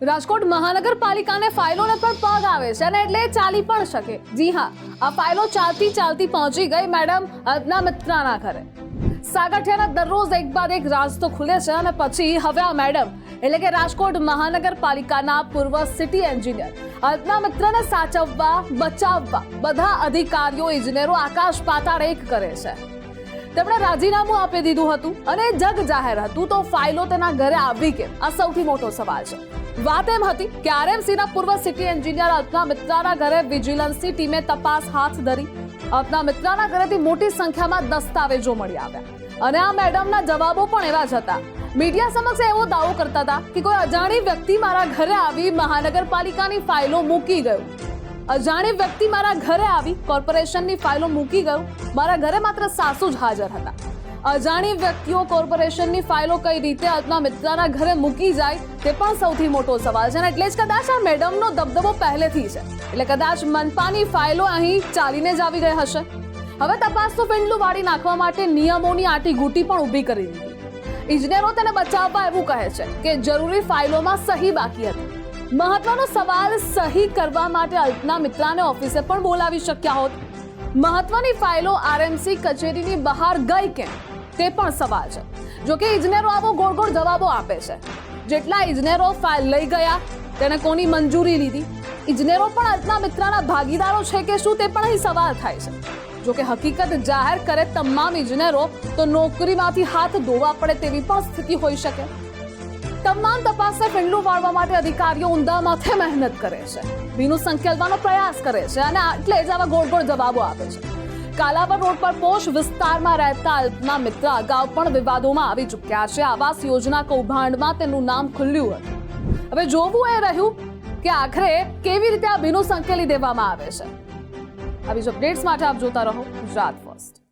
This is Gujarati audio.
રાજકોટ મહાનગરપાલિકાને ફાઇલોને પણ પગ આવે છે અને એટલે ચાલી પણ શકે। જી હા, આ ફાઇલો ચાલતી પહોંચી ગઈ મેડમ અદના મિત્રાના ઘરે। સાગઠિયાના દરરોજ એક બાદ એક રાજ તો ખુલે છે અને પછી હવે આ મેડમ એટલે કે રાજકોટ મહાનગરપાલિકાના પૂર્વ સિટી એન્જિનિયર અદના મિત્રને સાચવવા બચાવવા બધા અધિકારીઓ ઇજનેરો આકાશ પાતાળ એક કરે છે। તેમણે રાજીનામું આપી દીધું હતું અને જગ જાહેર હતું તો ફાઇલો તેના ઘરે આવી કેમ, આ સૌથી મોટો સવાલ છે। વાત એમ હતી કે આરએમસીના પૂર્વ સિટી એન્જિનિયર અદના મિત્રાના ઘરે વિજિલન્સની ટીમે તપાસ હાથ ધરી। અદના મિત્રાના ઘરેથી મોટી સંખ્યામાં દસ્તાવેજો મળી આવ્યા અને આ મેડમના જવાબો પણ એવા જ હતા। મીડિયા સમક્ષ એવો દાવો કરતા હતા કે કોઈ અજાણી વ્યક્તિ મારા ઘરે આવી મહાનગરપાલિકાની ફાઇલો મૂકી ગયું। અજાણી વ્યક્તિ મારા ઘરે આવી કોર્પોરેશનની ફાઇલો મૂકી ગયું। મારા ઘરે માત્ર સાસુ જ હાજર હતા। અજાણી વ્યક્તિઓ કોર્પોરેશનની ફાઇલો કઈ રીતે અદના મિત્રાના ઘરે મૂકી જાય તે પણ સૌથી મોટો સવાલ છે અને એટલે જ કદાચ આ મેડમનો દબદબો પહેલેથી છે। એટલે કદાચ મનપાની ફાઇલો અહીં ચાલીને જ આવી ગઈ હશે। હવે તપાસ તો ફીંડલું વાળી નાખવા માટે નિયમોની આટીઘૂટી પણ ઊભી કરી દીધી। ઇજનેરો તેને બચાવવા એવું કહે છે કે જરૂરી ફાઇલોમાં સહી બાકી હતી। મહત્વનો સવાલ, સહી કરવા માટે અદના મિત્રાને ઓફિસે પણ બોલાવી શક્યા હોત। મહત્વની ફાઇલો આરએમસી કચેરીની બહાર ગઈ કેમ તે પણ સવાલ છે। જો કે ઇજનેરો આવો ગોળ જવાબો આપે છે। જેટલા ઇજનેરો ફાઇલ લઈ ગયા તેને કોની મંજૂરી લીધી, ઇજનેરો પણ અદના મિત્રાના ભાગીદારો છે કે શું તે પણ અહીં સવાલ થાય છે। જો કે હકીકત જાહેર કરે તમામ ઇજનેરો તો નોકરીમાંથી હાથ ધોવા પડે તેવી પણ સ્થિતિ હોઈ શકે। તમામ તપાસને ફીંડલું વાળવા માટે અધિકારીઓ ઊંધા માથે મહેનત કરે છે, ભીનું સંકેલવાનો પ્રયાસ કરે છે અને એટલે જ આવા ગોળ જવાબો આપે છે। કાલાવડ રોડ પર પોશ વિસ્તારમાં રહેતા અદના મિત્ર અગાઉ પણ વિવાદોમાં આવી ચૂક્યા છે। આવાસ યોજના કૌભાંડમાં તેનું નામ ખુલ્યું હતું। હવે જોવું એ રહ્યું કે આખરે કેવી રીતે આ ભીનું સંકેલી દેવામાં આવે છે। આવી જ અપડેટ્સ માટે આપ જોતા રહો ગુજરાત ફર્સ્ટ।